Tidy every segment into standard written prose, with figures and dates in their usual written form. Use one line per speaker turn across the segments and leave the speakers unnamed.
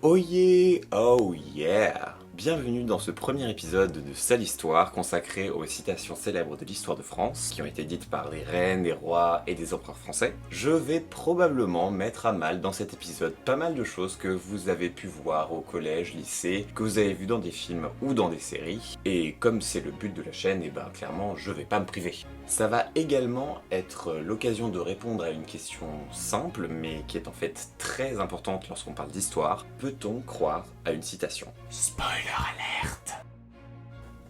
Oh yeah, oh yeah! Bienvenue dans ce premier épisode de Sale Histoire consacré aux citations célèbres de l'histoire de France qui ont été dites par des reines, des rois et des empereurs français. Je vais probablement mettre à mal dans cet épisode pas mal de choses que vous avez pu voir au collège, lycée, que vous avez vu dans des films ou dans des séries. Et comme c'est le but de la chaîne, et ben clairement je vais pas me priver. Ça va également être l'occasion de répondre à une question simple mais qui est en fait très importante lorsqu'on parle d'histoire. Peut-on croire à une citation? Spoiler alert!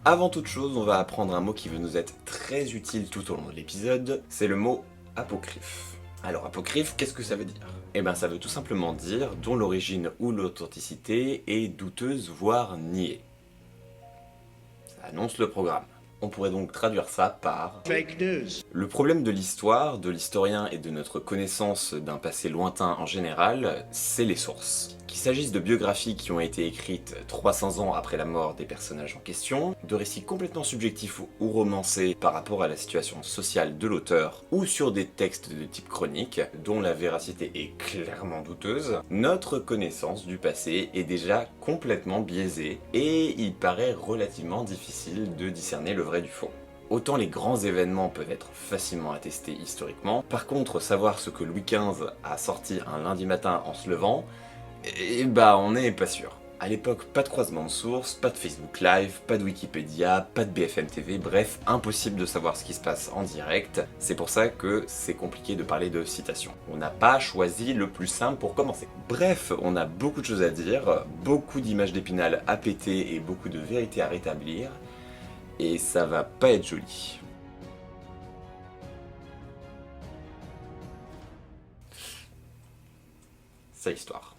Avant toute chose, on va apprendre un mot qui va nous être très utile tout au long de l'épisode, c'est le mot apocryphe. Alors apocryphe, qu'est-ce que ça veut dire? Eh ben ça veut tout simplement dire dont l'origine ou l'authenticité est douteuse voire niée. Ça annonce le programme. On pourrait donc traduire ça par fake news. Le problème de l'histoire, de l'historien et de notre connaissance d'un passé lointain en général, c'est les sources. Qu'il s'agisse de biographies qui ont été écrites 300 ans après la mort des personnages en question, de récits complètement subjectifs ou romancés par rapport à la situation sociale de l'auteur, ou sur des textes de type chronique, dont la véracité est clairement douteuse, notre connaissance du passé est déjà complètement biaisée, et il paraît relativement difficile de discerner le vrai du faux. Autant les grands événements peuvent être facilement attestés historiquement, par contre savoir ce que Louis XV a sorti un lundi matin en se levant, et bah on n'est pas sûr. A l'époque, pas de croisement de sources, pas de Facebook Live, pas de Wikipédia, pas de BFM TV, bref, impossible de savoir ce qui se passe en direct. C'est pour ça que c'est compliqué de parler de citation. On n'a pas choisi le plus simple pour commencer. Bref, on a beaucoup de choses à dire, beaucoup d'images d'Épinal à péter et beaucoup de vérités à rétablir, et ça va pas être joli. C'est l'histoire.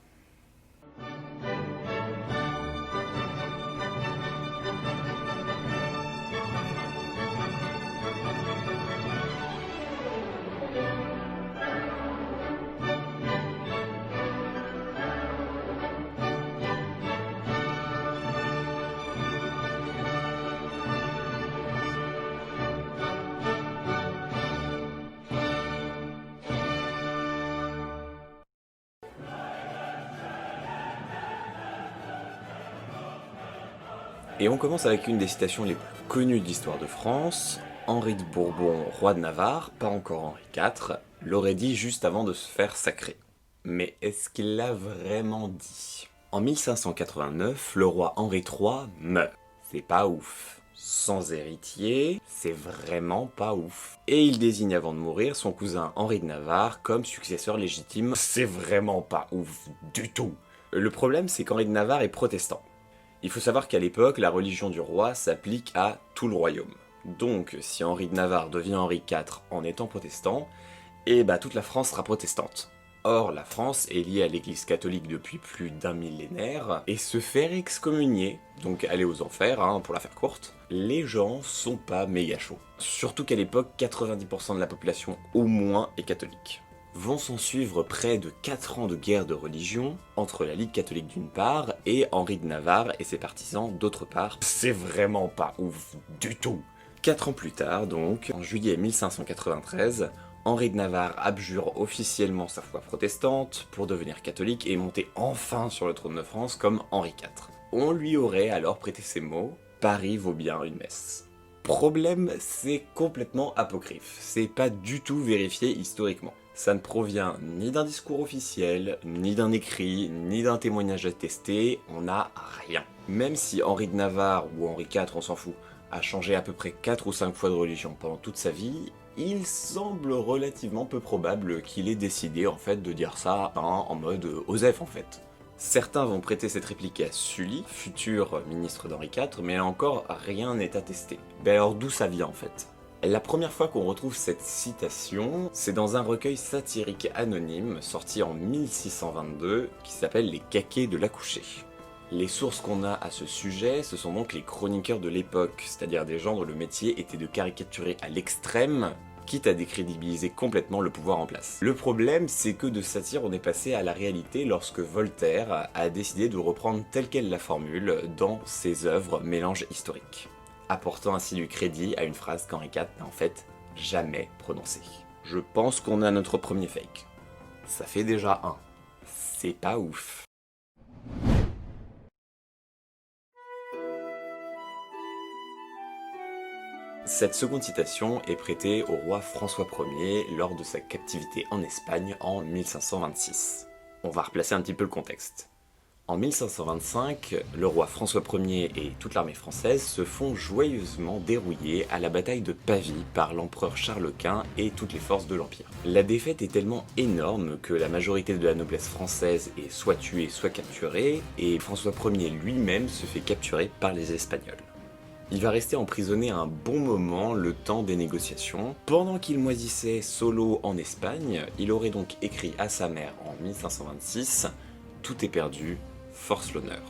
Et on commence avec une des citations les plus connues de l'histoire de France. Henri de Bourbon, roi de Navarre, pas encore Henri IV, l'aurait dit juste avant de se faire sacrer. Mais est-ce qu'il l'a vraiment dit? En 1589, le roi Henri III meurt. C'est pas ouf. Sans héritier, c'est vraiment pas ouf. Et il désigne avant de mourir son cousin Henri de Navarre comme successeur légitime. C'est vraiment pas ouf du tout. Le problème, c'est qu'Henri de Navarre est protestant. Il faut savoir qu'à l'époque, la religion du roi s'applique à tout le royaume. Donc, si Henri de Navarre devient Henri IV en étant protestant, et bah toute la France sera protestante. Or, la France est liée à l'église catholique depuis plus d'un millénaire, et se faire excommunier, donc aller aux enfers, pour la faire courte, les gens sont pas méga chauds. Surtout qu'à l'époque, 90% de la population au moins est catholique. Vont s'en suivre près de 4 ans de guerre de religion, entre la Ligue catholique d'une part, et Henri de Navarre et ses partisans d'autre part. C'est vraiment pas ouf du tout. 4 ans plus tard donc, en juillet 1593, Henri de Navarre abjure officiellement sa foi protestante pour devenir catholique et monter enfin sur le trône de France comme Henri IV. On lui aurait alors prêté ces mots « Paris vaut bien une messe ». Problème, c'est complètement apocryphe, c'est pas du tout vérifié historiquement. Ça ne provient ni d'un discours officiel, ni d'un écrit, ni d'un témoignage attesté, on n'a rien. Même si Henri de Navarre, ou Henri IV, on s'en fout, a changé à peu près 4 ou 5 fois de religion pendant toute sa vie, il semble relativement peu probable qu'il ait décidé en fait de dire ça en mode Osef en fait. Certains vont prêter cette réplique à Sully, futur ministre d'Henri IV, mais là encore rien n'est attesté. Ben alors d'où ça vient en fait? La première fois qu'on retrouve cette citation, c'est dans un recueil satirique anonyme sorti en 1622 qui s'appelle Les Caquets de l'accouchée. Les sources qu'on a à ce sujet, ce sont donc les chroniqueurs de l'époque, c'est-à-dire des gens dont le métier était de caricaturer à l'extrême, quitte à décrédibiliser complètement le pouvoir en place. Le problème, c'est que de satire, on est passé à la réalité lorsque Voltaire a décidé de reprendre telle quelle la formule dans ses œuvres mélange historique, apportant ainsi du crédit à une phrase qu'Henri IV n'a en fait jamais prononcée. Je pense qu'on a notre premier fake. Ça fait déjà un. C'est pas ouf. Cette seconde citation est prêtée au roi François Ier lors de sa captivité en Espagne en 1526. On va replacer un petit peu le contexte. En 1525, le roi François Ier et toute l'armée française se font joyeusement dérouiller à la bataille de Pavie par l'empereur Charles Quint et toutes les forces de l'Empire. La défaite est tellement énorme que la majorité de la noblesse française est soit tuée soit capturée, et François Ier lui-même se fait capturer par les Espagnols. Il va rester emprisonné un bon moment, le temps des négociations. Pendant qu'il moisissait solo en Espagne, il aurait donc écrit à sa mère en 1526 « Tout est perdu, force l'honneur ».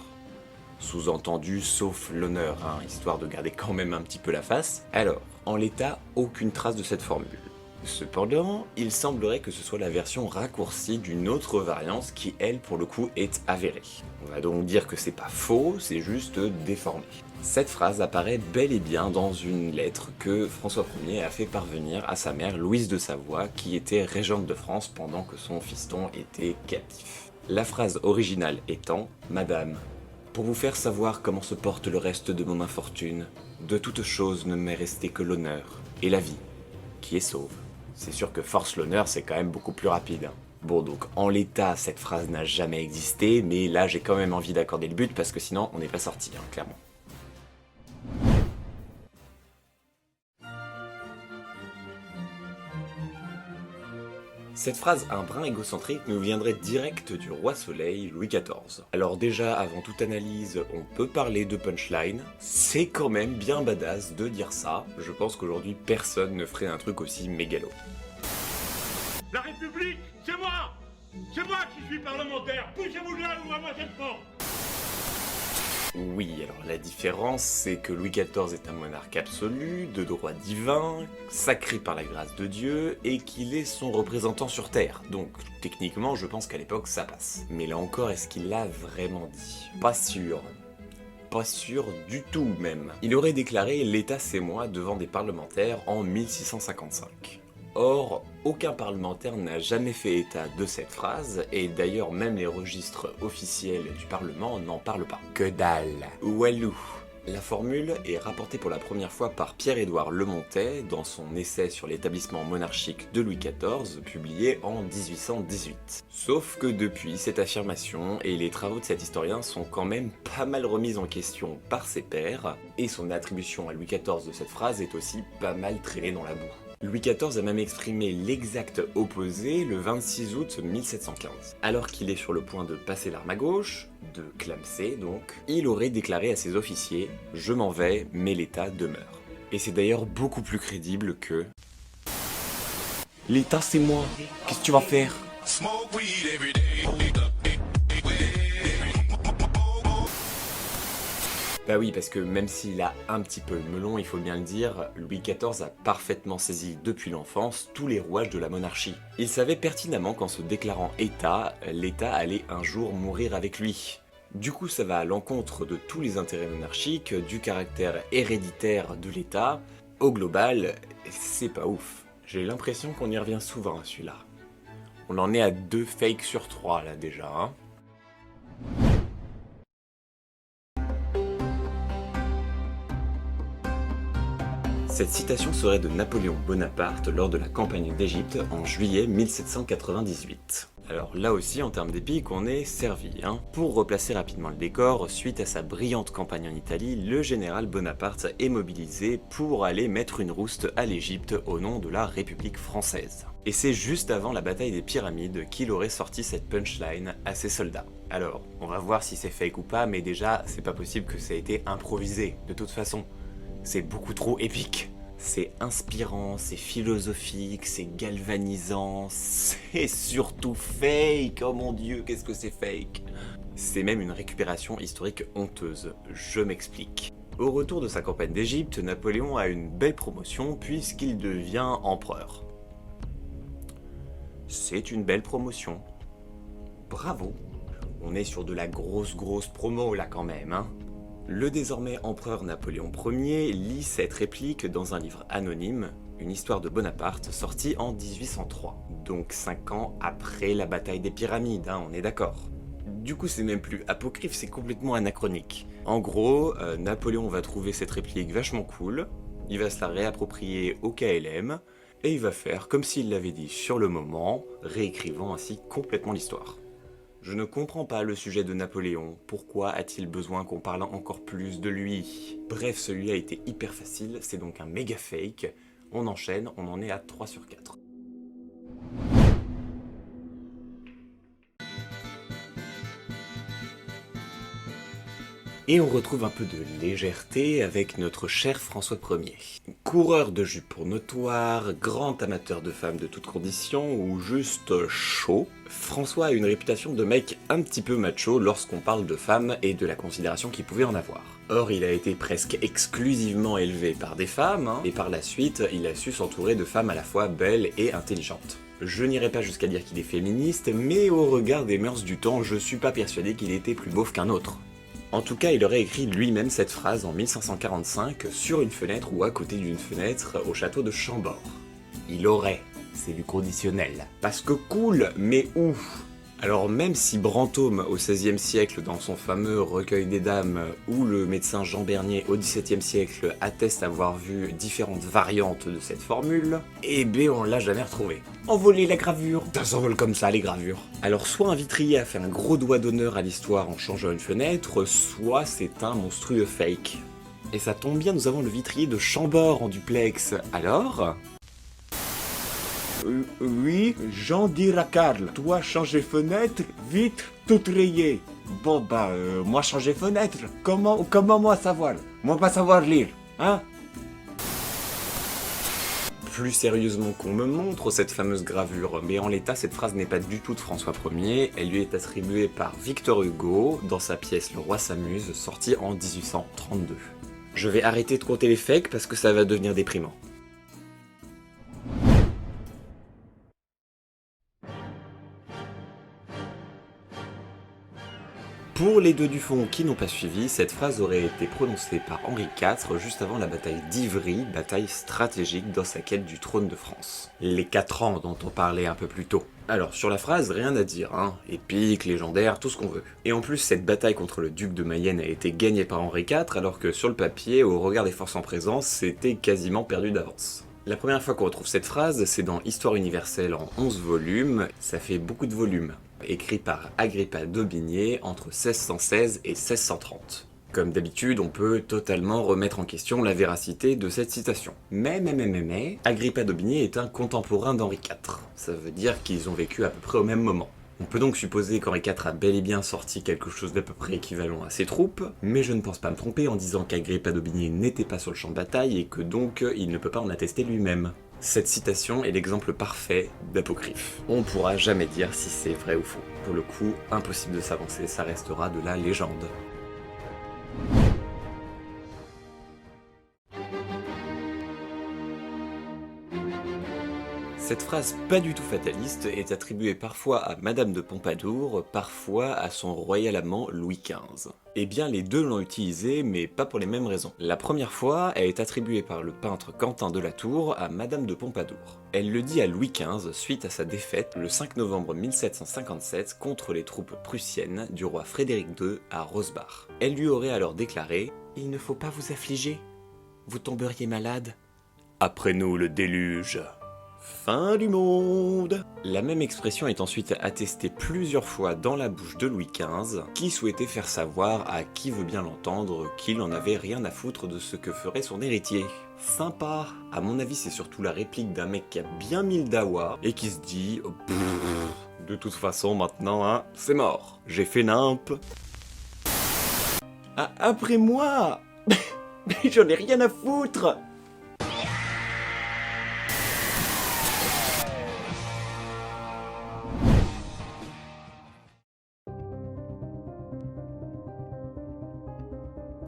Sous-entendu, sauf l'honneur, hein, histoire de garder quand même un petit peu la face. Alors, en l'état, aucune trace de cette formule. Cependant, il semblerait que ce soit la version raccourcie d'une autre variante qui, elle, pour le coup, est avérée. On va donc dire que c'est pas faux, c'est juste déformé. Cette phrase apparaît bel et bien dans une lettre que François Ier a fait parvenir à sa mère Louise de Savoie, qui était régente de France pendant que son fiston était captif. La phrase originale étant « Madame, pour vous faire savoir comment se porte le reste de mon infortune, de toute chose ne m'est resté que l'honneur et la vie, qui est sauve. » C'est sûr que force l'honneur, c'est quand même beaucoup plus rapide. Hein. Bon, donc en l'état, cette phrase n'a jamais existé, mais là j'ai quand même envie d'accorder le but parce que sinon on n'est pas sorti, hein, clairement. Cette phrase un brin égocentrique nous viendrait direct du roi Soleil Louis XIV. Alors déjà, avant toute analyse, on peut parler de punchline. C'est quand même bien badass de dire ça. Je pense qu'aujourd'hui, personne ne ferait un truc aussi mégalo.
La République, c'est moi! C'est moi qui suis parlementaire! Poussez-vous de là ou à moi cette porte!
Oui, alors la différence, c'est que Louis XIV est un monarque absolu, de droit divin, sacré par la grâce de Dieu, et qu'il est son représentant sur Terre. Donc, techniquement, je pense qu'à l'époque, ça passe. Mais là encore, est-ce qu'il l'a vraiment dit? Pas sûr. Pas sûr du tout, même. Il aurait déclaré « l'État c'est moi » devant des parlementaires en 1655. Or, aucun parlementaire n'a jamais fait état de cette phrase, et d'ailleurs même les registres officiels du Parlement n'en parlent pas. Que dalle. Walou. La formule est rapportée pour la première fois par Pierre-Édouard Lemontet dans son essai sur l'établissement monarchique de Louis XIV, publié en 1818. Sauf que depuis, cette affirmation et les travaux de cet historien sont quand même pas mal remis en question par ses pairs, et son attribution à Louis XIV de cette phrase est aussi pas mal traînée dans la boue. Louis XIV a même exprimé l'exact opposé le 26 août 1715. Alors qu'il est sur le point de passer l'arme à gauche, de clamser donc, il aurait déclaré à ses officiers « Je m'en vais, mais l'État demeure ». Et c'est d'ailleurs beaucoup plus crédible que « L'État c'est moi, qu'est-ce que tu vas faire ?» Bah oui, parce que même s'il a un petit peu le melon, il faut bien le dire, Louis XIV a parfaitement saisi depuis l'enfance tous les rouages de la monarchie. Il savait pertinemment qu'en se déclarant État, l'État allait un jour mourir avec lui. Du coup, ça va à l'encontre de tous les intérêts monarchiques, du caractère héréditaire de l'État. Au global, c'est pas ouf. J'ai l'impression qu'on y revient souvent à celui-là. On en est à 2 fakes sur 3 là déjà, hein. Cette citation serait de Napoléon Bonaparte lors de la campagne d'Égypte en juillet 1798. Alors là aussi, en termes d'épique, on est servi. Hein. Pour replacer rapidement le décor, suite à sa brillante campagne en Italie, le général Bonaparte est mobilisé pour aller mettre une rouste à l'Égypte au nom de la République française. Et c'est juste avant la bataille des Pyramides qu'il aurait sorti cette punchline à ses soldats. Alors, on va voir si c'est fake ou pas, mais déjà, c'est pas possible que ça ait été improvisé, de toute façon. C'est beaucoup trop épique. C'est inspirant, c'est philosophique, c'est galvanisant, c'est surtout fake. Oh mon dieu, qu'est-ce que c'est fake? C'est même une récupération historique honteuse, je m'explique. Au retour de sa campagne d'Égypte, Napoléon a une belle promotion puisqu'il devient empereur. C'est une belle promotion. Bravo. On est sur de la grosse promo là quand même, hein. Le désormais empereur Napoléon Ier lit cette réplique dans un livre anonyme, une histoire de Bonaparte, sorti en 1803, donc 5 ans après la bataille des Pyramides, hein, on est d'accord. Du coup c'est même plus apocryphe, c'est complètement anachronique. En gros, Napoléon va trouver cette réplique vachement cool, il va se la réapproprier au KLM, et il va faire comme s'il l'avait dit sur le moment, réécrivant ainsi complètement l'histoire. Je ne comprends pas le sujet de Napoléon, pourquoi a-t-il besoin qu'on parle encore plus de lui? Bref, celui-là a été hyper facile, c'est donc un méga fake. On enchaîne, on en est à 3 sur 4. Et on retrouve un peu de légèreté avec notre cher François Ier. Coureur de jupons notoire, grand amateur de femmes de toutes conditions ou juste chaud, François a une réputation de mec un petit peu macho lorsqu'on parle de femmes et de la considération qu'il pouvait en avoir. Or, il a été presque exclusivement élevé par des femmes, et par la suite, il a su s'entourer de femmes à la fois belles et intelligentes. Je n'irai pas jusqu'à dire qu'il est féministe, mais au regard des mœurs du temps, je suis pas persuadé qu'il était plus beauf qu'un autre. En tout cas, il aurait écrit lui-même cette phrase en 1545 sur une fenêtre ou à côté d'une fenêtre au château de Chambord. Il aurait, c'est du conditionnel. Parce que cool, mais où? Alors même si Brantôme au XVIe siècle dans son fameux Recueil des dames ou le médecin Jean Bernier au XVIIe siècle atteste avoir vu différentes variantes de cette formule, eh ben on l'a jamais retrouvé. Envoler la gravure, ça s'envole comme ça les gravures. Alors soit un vitrier a fait un gros doigt d'honneur à l'histoire en changeant une fenêtre, soit c'est un monstrueux fake. Et ça tombe bien, nous avons le vitrier de Chambord en duplex, alors...
Oui, Jean dire à Karl, toi changer fenêtre, vite, tout rayé. Bon bah, moi changer fenêtre, comment moi savoir? Moi pas savoir lire, hein?
Plus sérieusement qu'on me montre cette fameuse gravure, mais en l'état cette phrase n'est pas du tout de François Ier, elle lui est attribuée par Victor Hugo dans sa pièce Le Roi s'amuse, sortie en 1832. Je vais arrêter de compter les fakes parce que ça va devenir déprimant. Pour les deux du fond qui n'ont pas suivi, cette phrase aurait été prononcée par Henri IV juste avant la bataille d'Ivry, bataille stratégique dans sa quête du trône de France. Les 4 ans dont on parlait un peu plus tôt. Alors sur la phrase, rien à dire, hein, épique, légendaire, tout ce qu'on veut. Et en plus, cette bataille contre le duc de Mayenne a été gagnée par Henri IV, alors que sur le papier, au regard des forces en présence, c'était quasiment perdu d'avance. La première fois qu'on retrouve cette phrase, c'est dans Histoire universelle en 11 volumes, ça fait beaucoup de volumes. Écrit par Agrippa d'Aubigné entre 1616 et 1630. Comme d'habitude, on peut totalement remettre en question la véracité de cette citation. Mais, Agrippa d'Aubigné est un contemporain d'Henri IV. Ça veut dire qu'ils ont vécu à peu près au même moment. On peut donc supposer qu'Henri IV a bel et bien sorti quelque chose d'à peu près équivalent à ses troupes, mais je ne pense pas me tromper en disant qu'Agrippa d'Aubigné n'était pas sur le champ de bataille et que donc il ne peut pas en attester lui-même. Cette citation est l'exemple parfait d'apocryphe. On ne pourra jamais dire si c'est vrai ou faux. Pour le coup, impossible de s'avancer, ça restera de la légende. Cette phrase pas du tout fataliste est attribuée parfois à Madame de Pompadour, parfois à son royal amant Louis XV. Eh bien les deux l'ont utilisée, mais pas pour les mêmes raisons. La première fois, elle est attribuée par le peintre Quentin de la Tour à Madame de Pompadour. Elle le dit à Louis XV suite à sa défaite le 5 novembre 1757 contre les troupes prussiennes du roi Frédéric II à Rosbach. Elle lui aurait alors déclaré « Il ne faut pas vous affliger, vous tomberiez malade. Après nous le déluge. » Fin du monde. La même expression est ensuite attestée plusieurs fois dans la bouche de Louis XV, qui souhaitait faire savoir à qui veut bien l'entendre qu'il n'en avait rien à foutre de ce que ferait son héritier. Sympa. À mon avis, c'est surtout la réplique d'un mec qui a bien mis le dawa et qui se dit de toute façon maintenant, hein, c'est mort. J'ai fait nimp.
Ah, après moi. Mais j'en ai rien à foutre.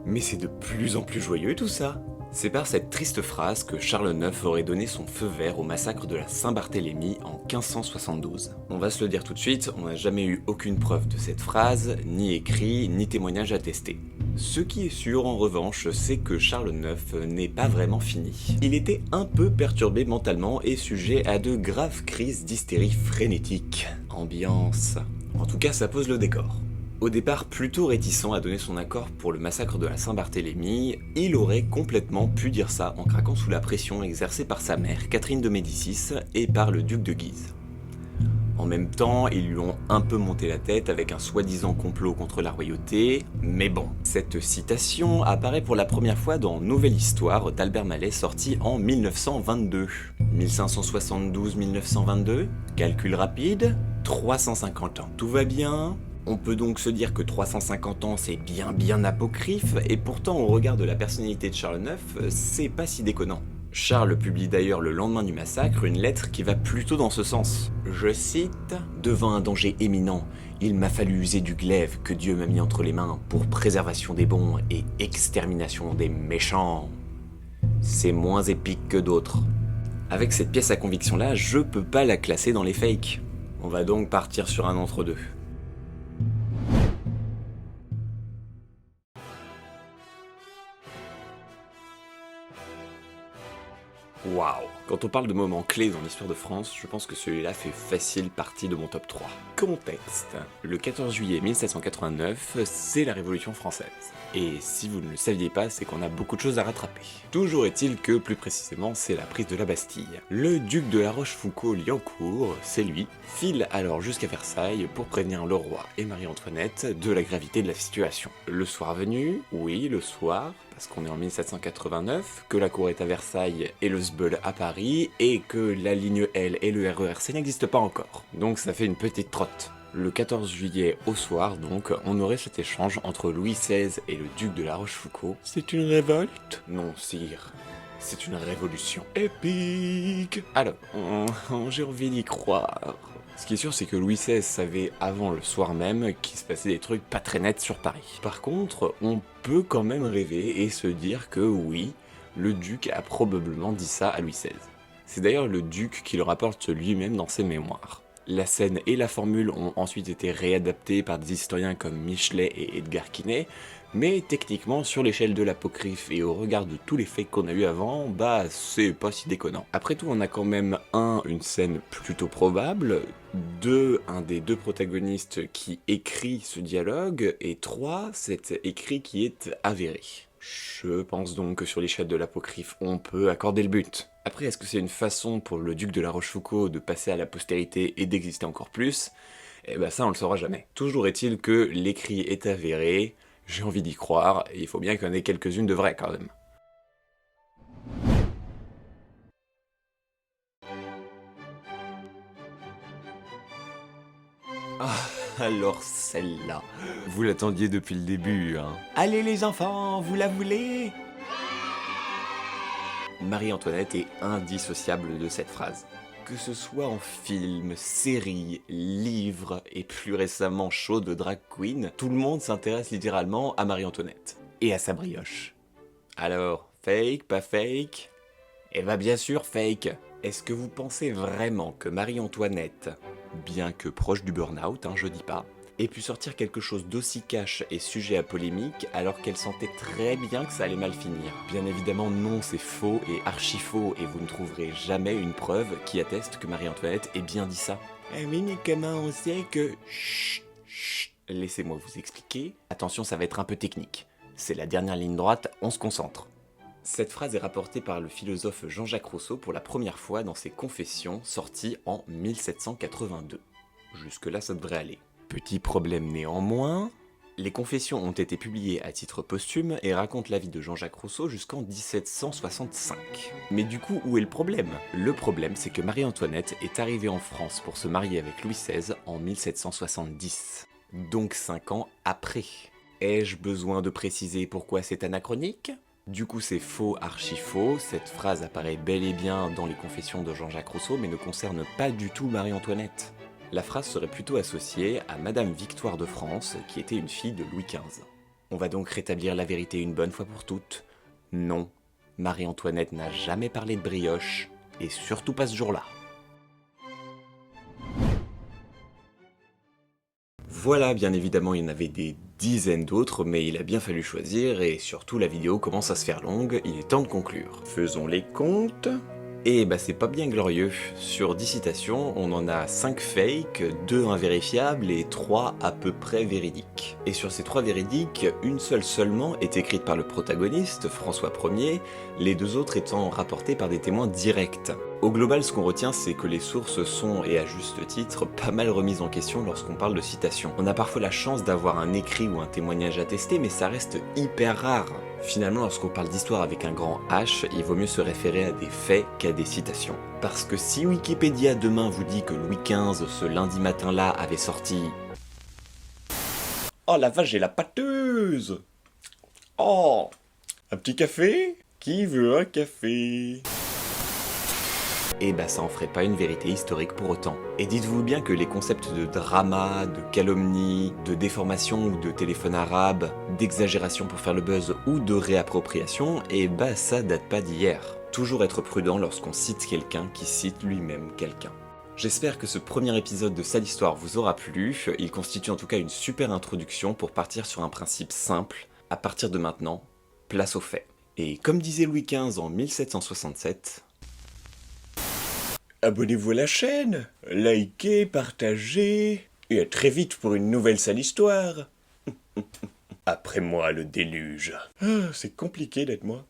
Mais c'est de plus en plus joyeux tout ça. C'est par cette triste phrase que Charles IX aurait donné son feu vert au massacre de la Saint-Barthélemy en 1572. On va se le dire tout de suite, on n'a jamais eu aucune preuve de cette phrase, ni écrit, ni témoignage attesté. Ce qui est sûr en revanche, c'est que Charles IX n'est pas vraiment fini. Il était un peu perturbé mentalement et sujet à de graves crises d'hystérie frénétique. Ambiance. En tout cas, ça pose le décor. Au départ plutôt réticent à donner son accord pour le massacre de la Saint-Barthélemy, il aurait complètement pu dire ça en craquant sous la pression exercée par sa mère, Catherine de Médicis, et par le duc de Guise. En même temps, ils lui ont un peu monté la tête avec un soi-disant complot contre la royauté, mais bon. Cette citation apparaît pour la première fois dans Nouvelle Histoire d'Albert Mallet sorti en 1922. 1572-1922, calcul rapide, 350 ans. Tout va bien ? On peut donc se dire que 350 ans c'est bien apocryphe, et pourtant au regard de la personnalité de Charles IX, c'est pas si déconnant. Charles publie d'ailleurs le lendemain du massacre une lettre qui va plutôt dans ce sens. Je cite « Devant un danger éminent, il m'a fallu user du glaive que Dieu m'a mis entre les mains pour préservation des bons et extermination des méchants. C'est moins épique que d'autres. » Avec cette pièce à conviction là, je peux pas la classer dans les fakes. On va donc partir sur un entre-deux. Waouh! Quand on parle de moments clés dans l'histoire de France, je pense que celui-là fait facile partie de mon top 3. Contexte. Le 14 juillet 1789, c'est la Révolution française. Et si vous ne le saviez pas, c'est qu'on a beaucoup de choses à rattraper. Toujours est-il que, plus précisément, c'est la prise de la Bastille. Le duc de La Rochefoucauld-Liancourt, c'est lui, file alors jusqu'à Versailles pour prévenir le roi et Marie-Antoinette de la gravité de la situation. Le soir venu, oui, le soir, parce qu'on est en 1789, que la cour est à Versailles et le SBEUL à Paris, et que la ligne L et le RERC n'existent pas encore. Donc ça fait une petite trotte. Le 14 juillet au soir, donc, on aurait cet échange entre Louis XVI et le duc de La Rochefoucauld. C'est une révolte? Non, sire. C'est une révolution. Épique! Alors, j'ai envie d'y croire. Ce qui est sûr, c'est que Louis XVI savait avant le soir même qu'il se passait des trucs pas très nets sur Paris. Par contre, on peut quand même rêver et se dire que oui, le duc a probablement dit ça à Louis XVI. C'est d'ailleurs le duc qui le rapporte lui-même dans ses mémoires. La scène et la formule ont ensuite été réadaptées par des historiens comme Michelet et Edgar Quinet, mais techniquement, sur l'échelle de l'apocryphe et au regard de tous les faits qu'on a eu avant, bah c'est pas si déconnant. Après tout, on a quand même une scène plutôt probable, un des deux protagonistes qui écrit ce dialogue, et 3, cet écrit qui est avéré. Je pense donc que sur l'échelle de l'apocryphe, on peut accorder le but. Après, est-ce que c'est une façon pour le duc de La Rochefoucauld de passer à la postérité et d'exister encore plus? Eh ben ça, on le saura jamais. Toujours est-il que l'écrit est avéré, j'ai envie d'y croire, et il faut bien qu'il y en ait quelques-unes de vraies quand même. Ah, alors celle-là, vous l'attendiez depuis le début, hein. Allez les enfants, vous la voulez? Marie-Antoinette est indissociable de cette phrase. Que ce soit en film, série, livre et plus récemment show de drag queen, tout le monde s'intéresse littéralement à Marie-Antoinette. Et à sa brioche. Alors, fake, pas fake? Eh bah bien sûr fake. Est-ce que vous pensez vraiment que Marie-Antoinette, bien que proche du burn-out, je dis pas, ait pu sortir quelque chose d'aussi cash et sujet à polémique alors qu'elle sentait très bien que ça allait mal finir? Bien évidemment non, c'est faux et archi faux, et vous ne trouverez jamais une preuve qui atteste que Marie-Antoinette ait bien dit ça. Eh oui, mais comment on sait que... Chut, chut, laissez-moi vous expliquer. Attention, ça va être un peu technique. C'est la dernière ligne droite, on se concentre. Cette phrase est rapportée par le philosophe Jean-Jacques Rousseau pour la première fois dans ses Confessions, sorties en 1782. Jusque-là, ça devrait aller. Petit problème néanmoins, les Confessions ont été publiées à titre posthume et racontent la vie de Jean-Jacques Rousseau jusqu'en 1765. Mais du coup, où est le problème? Le problème, c'est que Marie-Antoinette est arrivée en France pour se marier avec Louis XVI en 1770, donc 5 ans après. Ai-je besoin de préciser pourquoi c'est anachronique? Du coup c'est faux, archi faux, cette phrase apparaît bel et bien dans les Confessions de Jean-Jacques Rousseau mais ne concerne pas du tout Marie-Antoinette. La phrase serait plutôt associée à Madame Victoire de France, qui était une fille de Louis XV. On va donc rétablir la vérité une bonne fois pour toutes. Non, Marie-Antoinette n'a jamais parlé de brioche, et surtout pas ce jour-là. Voilà, bien évidemment, il y en avait des dizaines d'autres, mais il a bien fallu choisir, et surtout la vidéo commence à se faire longue, il est temps de conclure. Faisons les comptes... Et bah c'est pas bien glorieux. Sur 10 citations, on en a 5 fakes, 2 invérifiables et 3 à peu près véridiques. Et sur ces 3 véridiques, une seule seulement est écrite par le protagoniste, François Ier, les 2 autres étant rapportées par des témoins directs. Au global, ce qu'on retient, c'est que les sources sont, et à juste titre, pas mal remises en question lorsqu'on parle de citations. On a parfois la chance d'avoir un écrit ou un témoignage attesté, mais ça reste hyper rare. Finalement, lorsqu'on parle d'histoire avec un grand H, il vaut mieux se référer à des faits qu'à des citations. Parce que si Wikipédia demain vous dit que Louis XV, ce lundi matin-là, avait sorti...
Oh la vache, j'ai la pâteuse! Oh! Un petit café? Qui veut un café?
Et bah ça en ferait pas une vérité historique pour autant. Et dites-vous bien que les concepts de drama, de calomnie, de déformation ou de téléphone arabe, d'exagération pour faire le buzz ou de réappropriation, et bah ça date pas d'hier. Toujours être prudent lorsqu'on cite quelqu'un qui cite lui-même quelqu'un. J'espère que ce premier épisode de Sale Histoire vous aura plu, il constitue en tout cas une super introduction pour partir sur un principe simple, à partir de maintenant, place aux faits. Et comme disait Louis XV en 1767...
Abonnez-vous à la chaîne, likez, partagez, et à très vite pour une nouvelle Sale Histoire. Après moi le déluge. Ah, c'est compliqué d'être moi.